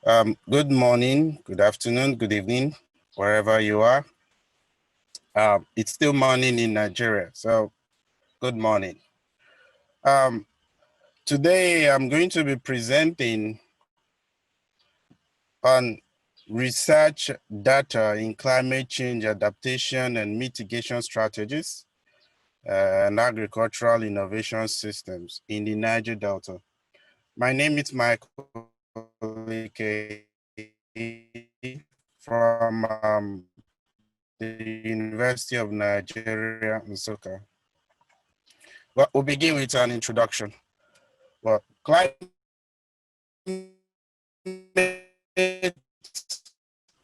Good morning, good afternoon, good evening, wherever you are. It's still morning in Nigeria, so good morning. Today I'm going to be presenting on research data in climate change adaptation and mitigation strategies and agricultural innovation systems in the Niger Delta. My name is Michael Ikehi from the University of Nigeria, Nsukka. Well, we'll begin with an introduction. Well, climate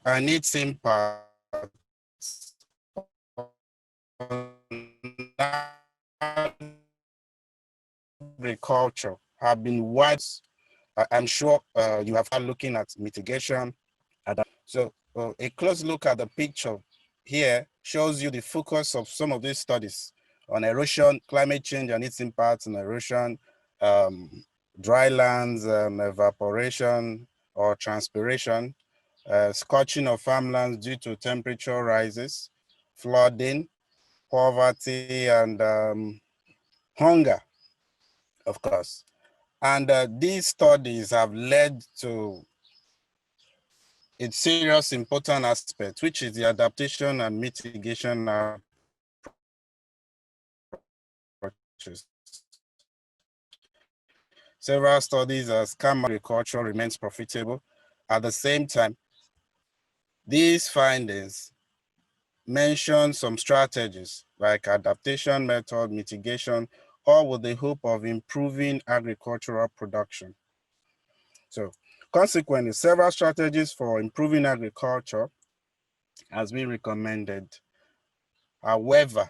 and its impacts on agriculture have been wide. I'm sure you have started looking at mitigation. So a close look at the picture here shows you the focus of some of these studies on erosion, climate change and its impacts on erosion, dry lands, evaporation or transpiration, scorching of farmlands due to temperature rises, flooding, poverty, and hunger, of course. And these studies have led to a serious important aspect, which is the adaptation and mitigation approaches. Several studies as agriculture remains profitable. At the same time, these findings mention some strategies like adaptation method, mitigation, all with the hope of improving agricultural production. So consequently, several strategies for improving agriculture has been recommended. However,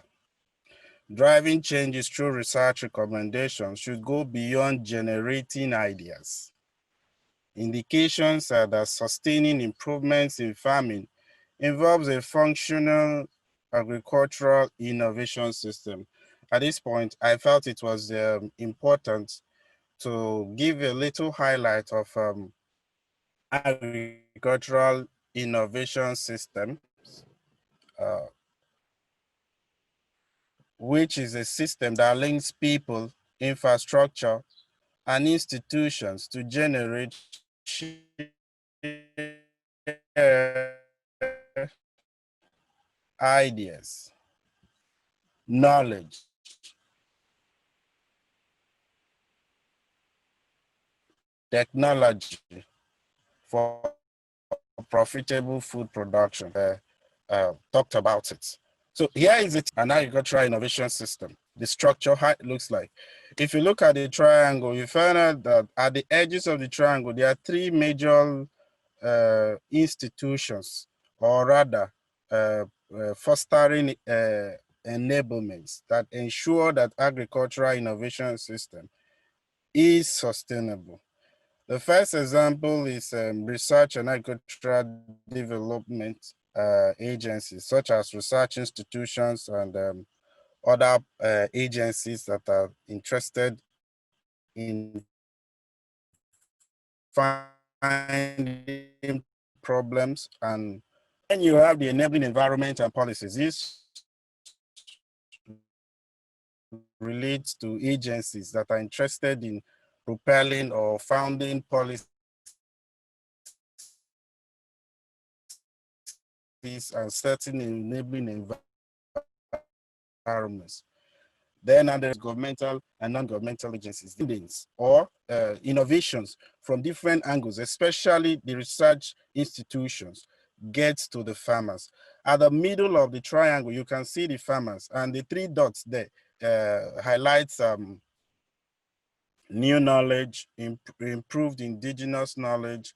driving changes through research recommendations should go beyond generating ideas. Indications are that sustaining improvements in farming involves a functional agricultural innovation system. At this point, I felt it was important to give a little highlight of agricultural innovation systems, uh, which is a system that links people, infrastructure, and institutions to generate ideas, knowledge, technology for profitable food production. Talked about it. So here is it, an agricultural innovation system. The structure, how it looks like. If you look at the triangle, you find out that at the edges of the triangle, there are three major institutions, or rather, fostering enablements that ensure that agricultural innovation system is sustainable. The first example is research and agricultural development agencies, such as research institutions and other agencies that are interested in finding problems. And then you have the enabling environment and policies. This relates to agencies that are interested in propelling or founding policies and setting enabling environments. Then there's governmental and non-governmental agencies, or innovations from different angles, especially the research institutions, gets to the farmers. At the middle of the triangle, you can see the farmers, and the three dots there highlights new knowledge, improved indigenous knowledge,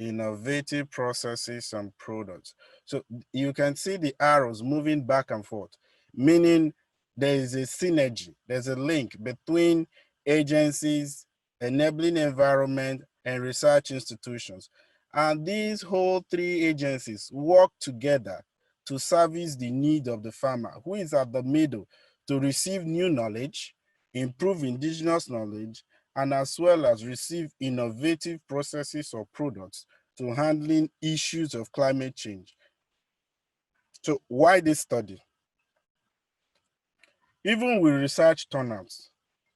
innovative processes and products. So you can see the arrows moving back and forth, meaning there is a synergy, there's a link between agencies, enabling environment, and research institutions. And these whole three agencies work together to service the need of the farmer, who is at the middle, to receive new knowledge, improve indigenous knowledge, and as well as receive innovative processes or products to handling issues of climate change. So why this study? Even with research turnouts,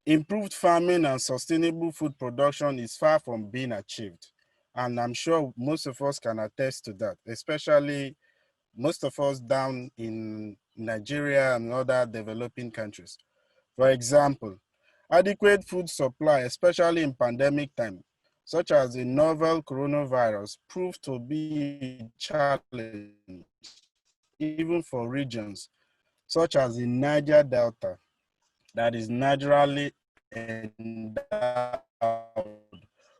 improved farming and sustainable food production is far from being achieved. And I'm sure most of us can attest to that, especially most of us down in Nigeria and other developing countries. For example, adequate food supply, especially in pandemic time, such as the novel coronavirus, proved to be a challenge, even for regions such as the Niger Delta, that is naturally endowed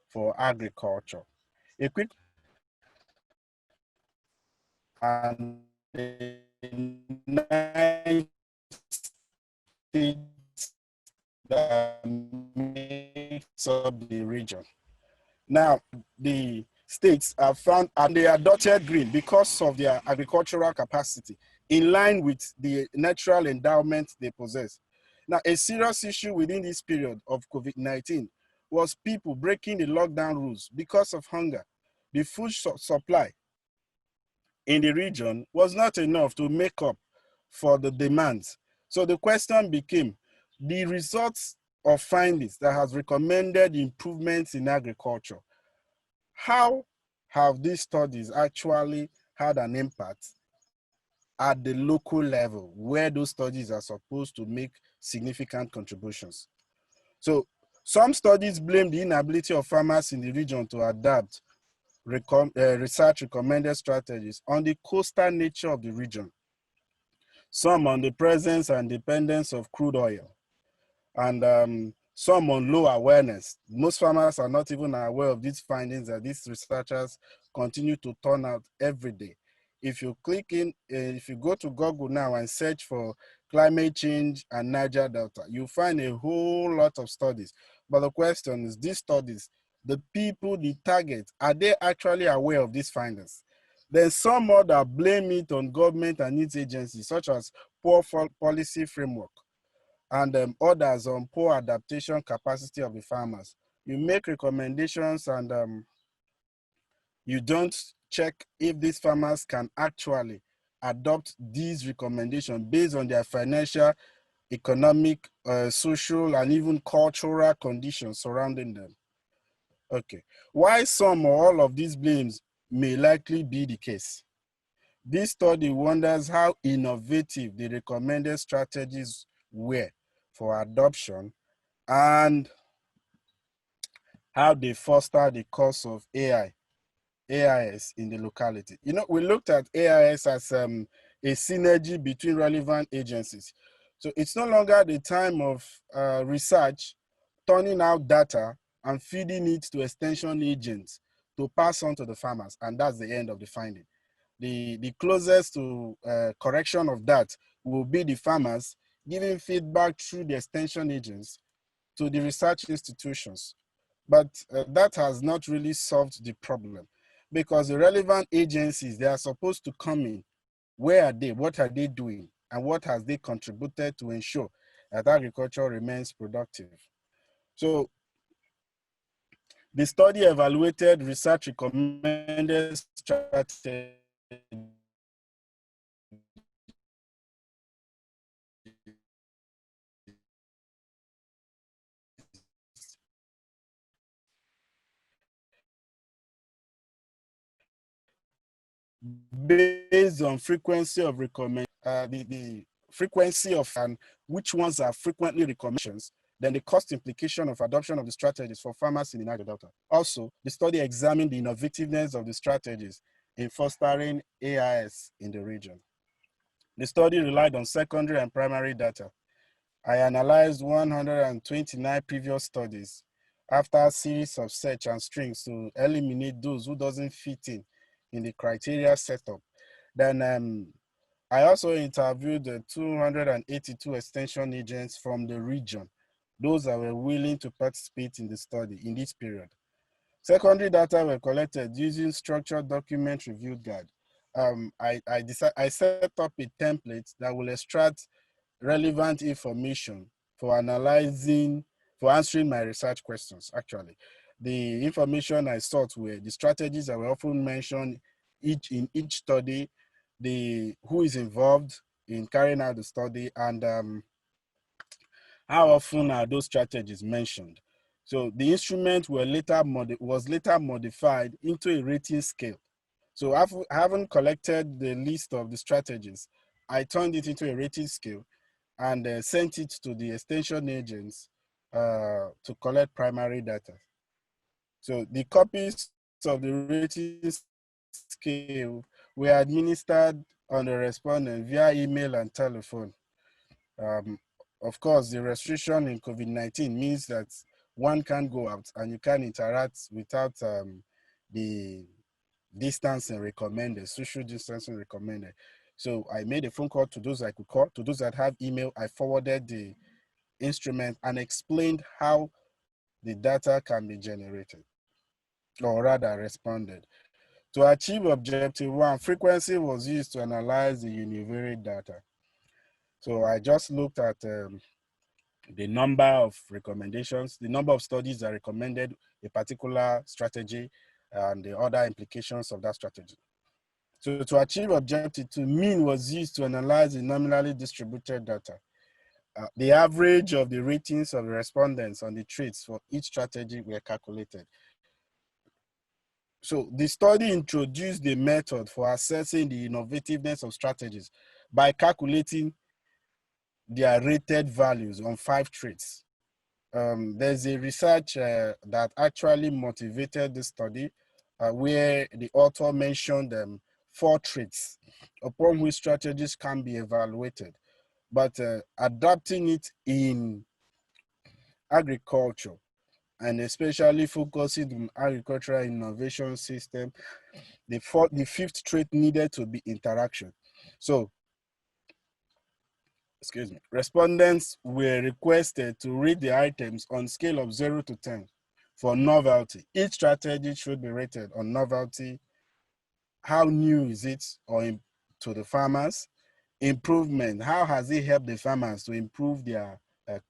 for agriculture. A quick and the nine states that makes up the region. Now, the states are found and they are dotted green because of their agricultural capacity, in line with the natural endowment they possess. Now, a serious issue within this period of COVID-19 was people breaking the lockdown rules because of hunger. The food supply in the region was not enough to make up for the demands. So the question became, the results of findings that has recommended improvements in agriculture, how have these studies actually had an impact at the local level where those studies are supposed to make significant contributions? So some studies blame the inability of farmers in the region to adapt research recommended strategies on the coastal nature of the region, some on the presence and dependence of crude oil, and some on low awareness. Most farmers are not even aware of these findings that these researchers continue to turn out every day. If you click in, if you go to Google now and search for climate change and Niger Delta, you'll find a whole lot of studies. But the question is, these studies, the people, the target, are they actually aware of these findings? Then some other blame it on government and its agencies, such as poor policy framework, and others on poor adaptation capacity of the farmers. You make recommendations and you don't check if these farmers can actually adopt these recommendations based on their financial, economic, social, and even cultural conditions surrounding them. Okay, why some or all of these blames may likely be the case. This study wonders how innovative the recommended strategies were for adoption and how they foster the cause of AIS in the locality. You know, we looked at AIS as a synergy between relevant agencies. So it's no longer the time of research, turning out data and feeding it to extension agents to pass on to the farmers. And that's the end of the finding. The closest to correction of that will be the farmers giving feedback through the extension agents to the research institutions. But that has not really solved the problem, because the relevant agencies, they are supposed to come in. Where are they? What are they doing? And what has they contributed to ensure that agriculture remains productive? So the study evaluated research recommended strategies based on frequency of the frequency of and which ones are frequently recommendations, then the cost implication of adoption of the strategies for farmers in the Niger Delta. Also, the study examined the innovativeness of the strategies in fostering AIS in the region. The study relied on secondary and primary data. I analyzed 129 previous studies after a series of search and strings to eliminate those who doesn't fit in the criteria set up. Then I also interviewed the 282 extension agents from the region, those that were willing to participate in the study in this period. Secondary data were collected using structured document review guide. I set up a template that will extract relevant information for analyzing for answering my research questions, actually. The information I sought were the strategies that were often mentioned in each study, the who is involved in carrying out the study, and how often are those strategies mentioned. So the instrument was later modified into a rating scale. So having collected the list of the strategies, I turned it into a rating scale and sent it to the extension agents to collect primary data. So the copies of the rating scale were administered on the respondent via email and telephone. Of course, the restriction in COVID-19 means that one can't go out and you can't interact without the distancing recommended, social distancing recommended. So I made a phone call to those I could call, to those that have email. I forwarded the instrument and explained how the data can be generated, or rather responded. To achieve objective one, frequency was used to analyze the univariate data. So I just looked at the number of recommendations, the number of studies that recommended a particular strategy and the other implications of that strategy. So to achieve objective two, mean was used to analyze the nominally distributed data. The average of the ratings of the respondents on the traits for each strategy were calculated. So the study introduced the method for assessing the innovativeness of strategies by calculating their rated values on 5 traits. There's a research that actually motivated the study where the author mentioned 4 traits upon which strategies can be evaluated, but adapting it in agriculture and especially focusing on agricultural innovation system, the 5th trait needed to be interaction. So, excuse me, respondents were requested to rate the items on scale of 0 to 10 for novelty. Each strategy should be rated on novelty. How new is it to the farmers? Improvement, how has it helped the farmers to improve their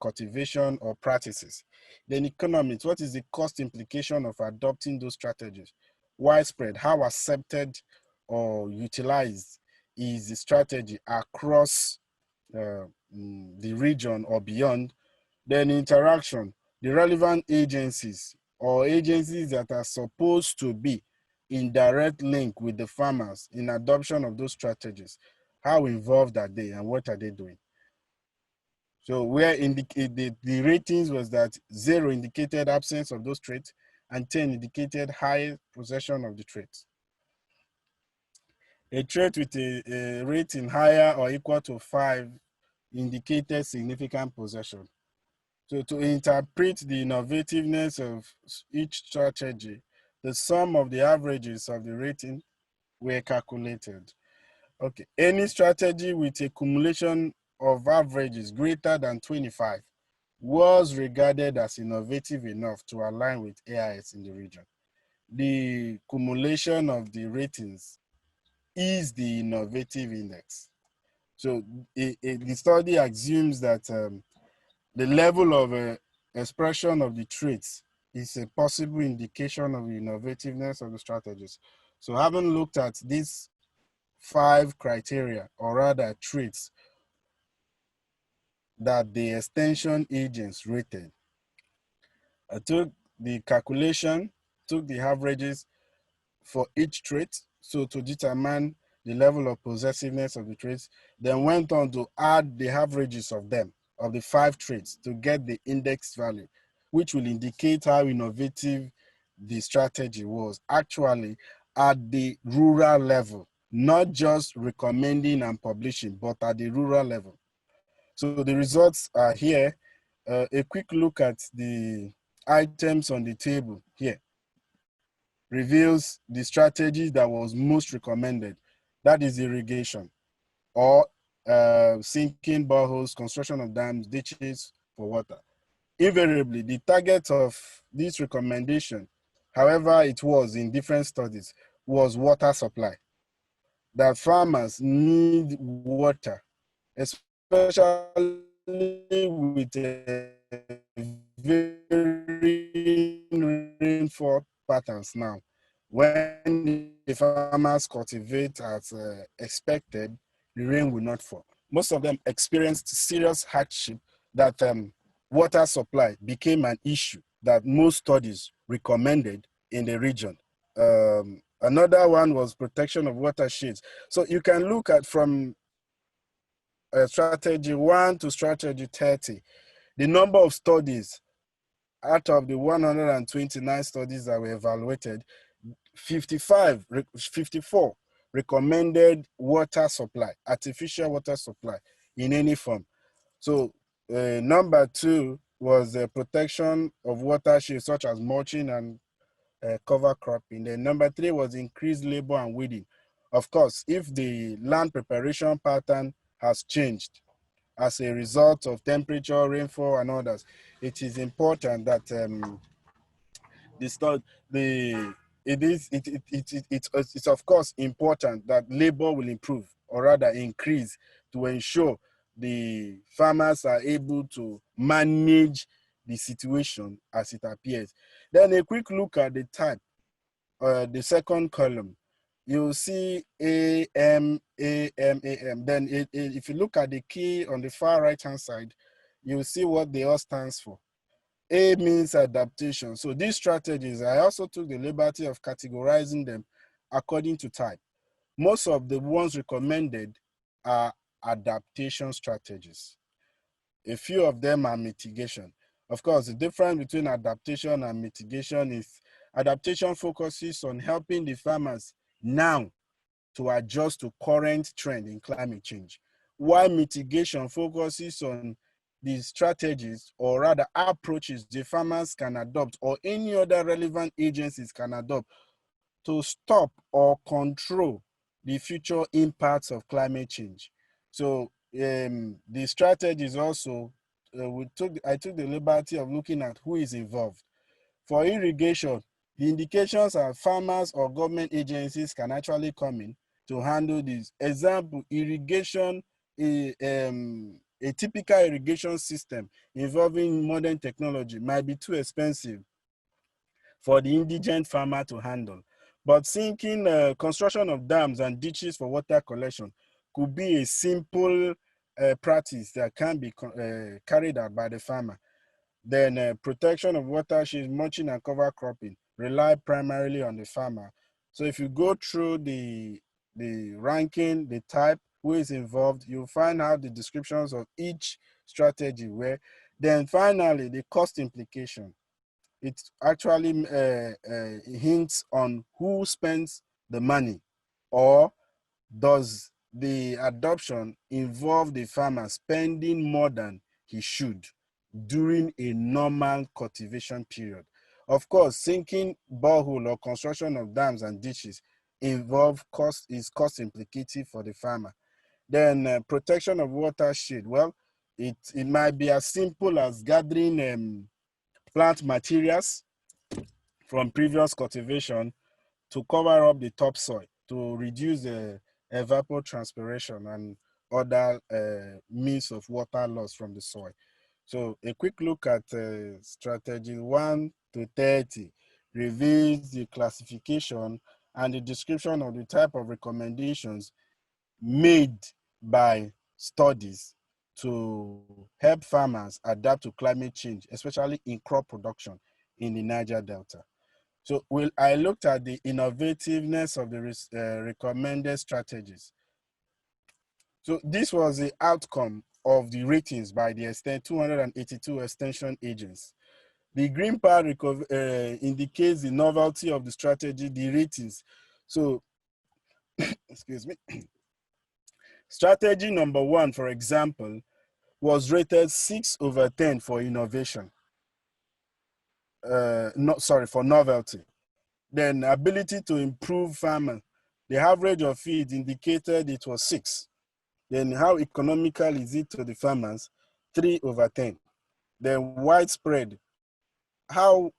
cultivation or practices? Then economics, what is the cost implication of adopting those strategies? Widespread, how accepted or utilized is the strategy across the region or beyond? Then interaction, the relevant agencies or agencies that are supposed to be in direct link with the farmers in adoption of those strategies. How involved are they and what are they doing? So where the ratings was that 0 indicated absence of those traits and 10 indicated high possession of the traits. A trait with a rating higher or equal to 5 indicated significant possession. So to interpret the innovativeness of each strategy, the sum of the averages of the rating were calculated. Okay, any strategy with a cumulation of averages greater than 25 was regarded as innovative enough to align with AIS in the region. The cumulation of the ratings is the innovative index. So the study assumes that the level of expression of the traits is a possible indication of the innovativeness of the strategies. So having looked at these 5 criteria, or rather traits, that the extension agents rated, I took the calculation, took the averages for each trait, so to determine the level of possessiveness of the traits, then went on to add the averages of them, of the 5 traits, to get the index value, which will indicate how innovative the strategy was actually at the rural level, not just recommending and publishing, but at the rural level. So the results are here. A quick look at the items on the table here reveals the strategy that was most recommended. That is irrigation, or sinking boreholes, construction of dams, ditches for water. Invariably, the target of this recommendation, however it was in different studies, was water supply. That farmers need water, especially with varying rainfall patterns now. When the farmers cultivate as expected, the rain will not fall. Most of them experienced serious hardship that water supply became an issue that most studies recommended in the region. Another one was protection of watersheds. So you can look at from strategy 1 to strategy 30, the number of studies out of the 129 studies that were evaluated, 54 recommended water supply, artificial water supply in any form. So number 2 was the protection of watersheds such as mulching and cover cropping. Then number 3 was increased labor and weeding. Of course, if the land preparation pattern has changed as a result of temperature, rainfall, and others, it is important that it's of course important that labor will improve or rather increase to ensure the farmers are able to manage the situation as it appears. Then a quick look at the type, the second column. You'll see AM, AM, AM. Then if you look at the key on the far right hand side, you'll see what they all stands for. A means adaptation. So these strategies, I also took the liberty of categorizing them according to type. Most of the ones recommended are adaptation strategies. A few of them are mitigation. Of course, the difference between adaptation and mitigation is adaptation focuses on helping the farmers now to adjust to current trend in climate change, while mitigation focuses on the strategies or rather approaches the farmers can adopt or any other relevant agencies can adopt to stop or control the future impacts of climate change. So the strategies also, I took the liberty of looking at who is involved. For irrigation, the indications are farmers or government agencies can actually come in to handle this. Example, irrigation, a typical irrigation system involving modern technology might be too expensive for the indigent farmer to handle. But sinking construction of dams and ditches for water collection could be a simple practice that can be carried out by the farmer. Then protection of watersheds, mulching and cover cropping rely primarily on the farmer. So if you go through the ranking, the type, who is involved, you'll find out the descriptions of each strategy where. Then finally, the cost implication. It actually hints on who spends the money, or does the adoption involve the farmer spending more than he should during a normal cultivation period? Of course, sinking borehole or construction of dams and ditches involve cost implicative for the farmer. Then protection of watershed. Well, it might be as simple as gathering plant materials from previous cultivation to cover up the topsoil to reduce the evapotranspiration and other means of water loss from the soil. So a quick look at strategy 1 to 30 reveals the classification and the description of the type of recommendations made by studies to help farmers adapt to climate change, especially in crop production in the Niger Delta. So I looked at the innovativeness of the recommended strategies. So this was the outcome of the ratings by the 282 extension agents. The green part indicates the novelty of the strategy, the ratings. So, excuse me. Strategy number 1, for example, was rated 6/10 for innovation. For novelty. Then ability to improve farming. The average of it indicated it was 6. Then how economical is it to the farmers? 3/10. Then widespread. How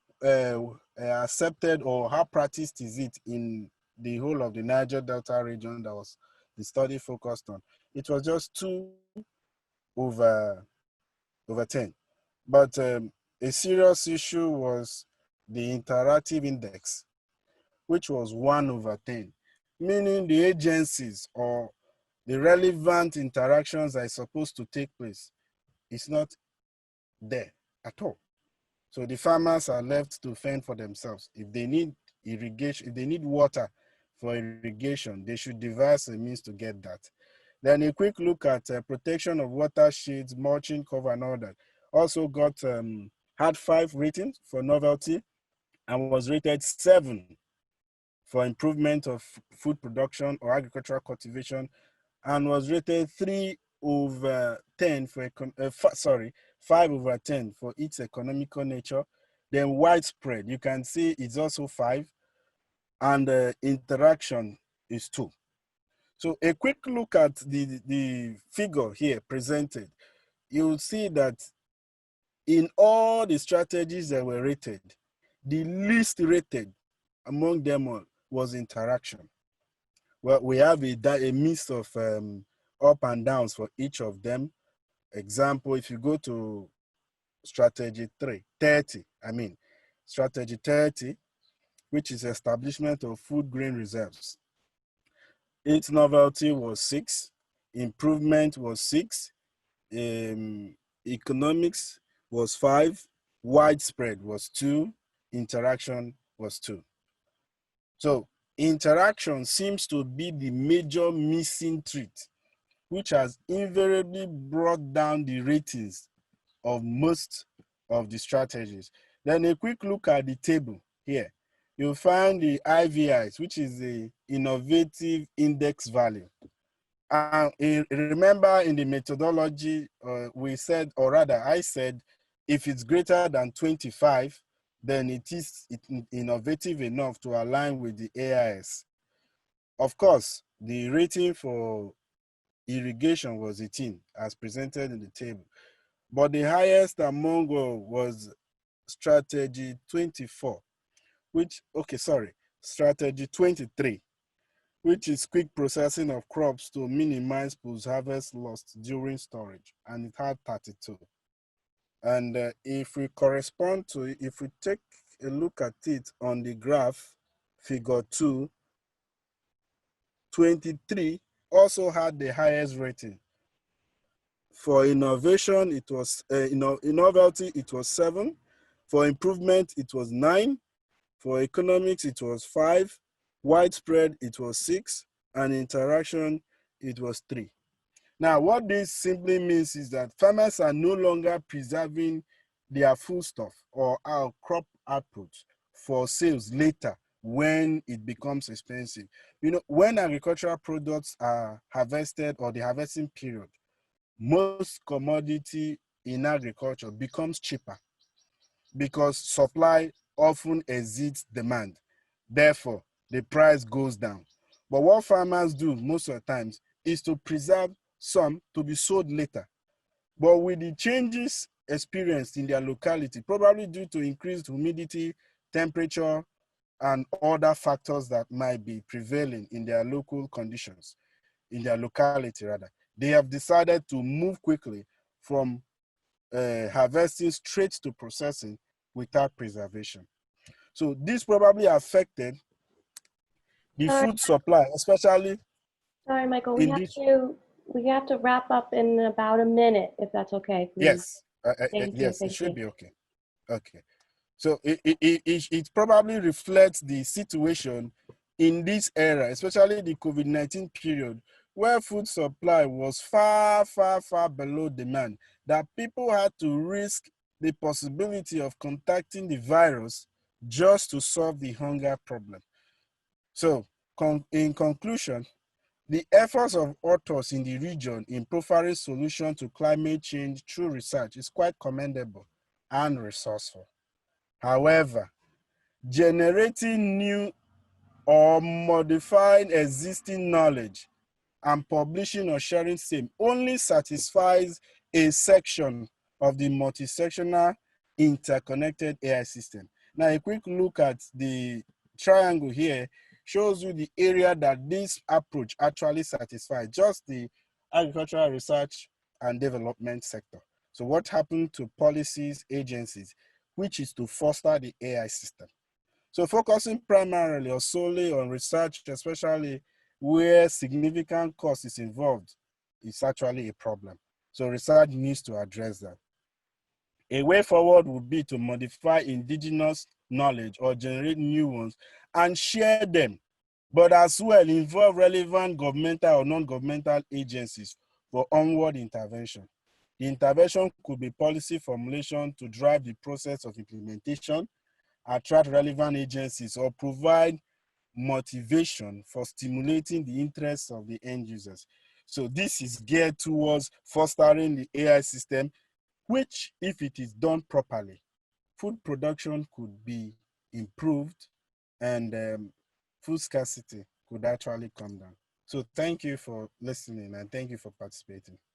accepted or how practiced is it in the whole of the Niger Delta region that was the study focused on? It was just 2/10. But a serious issue was the interactive index, which was 1/10, meaning the agencies or the relevant interactions that are supposed to take place is not there at all. So the farmers are left to fend for themselves. If they need irrigation, if they need water for irrigation, they should devise a means to get that. Then a quick look at protection of watersheds, mulching cover, and all that. Also got had 5 ratings for novelty and was rated 7 for improvement of food production or agricultural cultivation, and was rated 3/10 for 5/10 for its economical nature. Then widespread, you can see it's also 5, and interaction is 2. So a quick look at the figure here presented, you'll see that in all the strategies that were rated, the least rated among them all was interaction. Well, we have a mix of up and downs for each of them. Example, if you go to strategy 30, strategy 30, which is establishment of food grain reserves. Its novelty was 6, improvement was 6, economics was 5, widespread was 2, interaction was 2. So interaction seems to be the major missing trait, which has invariably brought down the ratings of most of the strategies. Then a quick look at the table here. You'll find the IVIs, which is the innovative index value. And remember in the methodology, we said, or rather I said, if it's greater than 25, then it is innovative enough to align with the AIS. Of course, the rating for irrigation was 18, as presented in the table. But the highest among all was strategy 24, strategy 23, which is quick processing of crops to minimize post-harvest loss during storage, and it had 32. And if we take a look at it on the graph, figure 2, 23 also had the highest rating. For innovation, it was, in novelty, it was 7. For improvement, it was 9. For economics, it was 5. Widespread, it was 6. And interaction, it was 3. Now, what this simply means is that farmers are no longer preserving their foodstuff or our crop output for sales later when it becomes expensive. You know, when agricultural products are harvested or the harvesting period, most commodity in agriculture becomes cheaper because supply often exceeds demand. Therefore, the price goes down. But what farmers do most of the times is to preserve some to be sold later. But with the changes experienced in their locality, probably due to increased humidity, temperature, and other factors that might be prevailing in their local conditions, in their locality rather, they have decided to move quickly from harvesting straight to processing without preservation. So this probably affected the food supply, especially. Sorry, Michael, we have to wrap up in about a minute, if that's okay, please. Yes, yes, it should be okay. Okay. So it probably reflects the situation in this era, especially the COVID-19 period, where food supply was far, far, far below demand, that people had to risk the possibility of contacting the virus just to solve the hunger problem. So in conclusion, the efforts of authors in the region in providing solutions to climate change through research is quite commendable and resourceful. However, generating new or modifying existing knowledge and publishing or sharing same only satisfies a section of the multi-sectional interconnected AI system. Now, a quick look at the triangle here shows you the area that this approach actually satisfies, just the agricultural research and development sector. So what happened to policies, agencies, which is to foster the AI system? So focusing primarily or solely on research, especially where significant cost is involved, is actually a problem. So research needs to address that. A way forward would be to modify indigenous knowledge or generate new ones and share them, but as well involve relevant governmental or non-governmental agencies for onward intervention. The intervention could be policy formulation to drive the process of implementation, attract relevant agencies, or provide motivation for stimulating the interests of the end users. So this is geared towards fostering the AI system, which, if it is done properly, food production could be improved and food scarcity could actually come down. So thank you for listening and thank you for participating.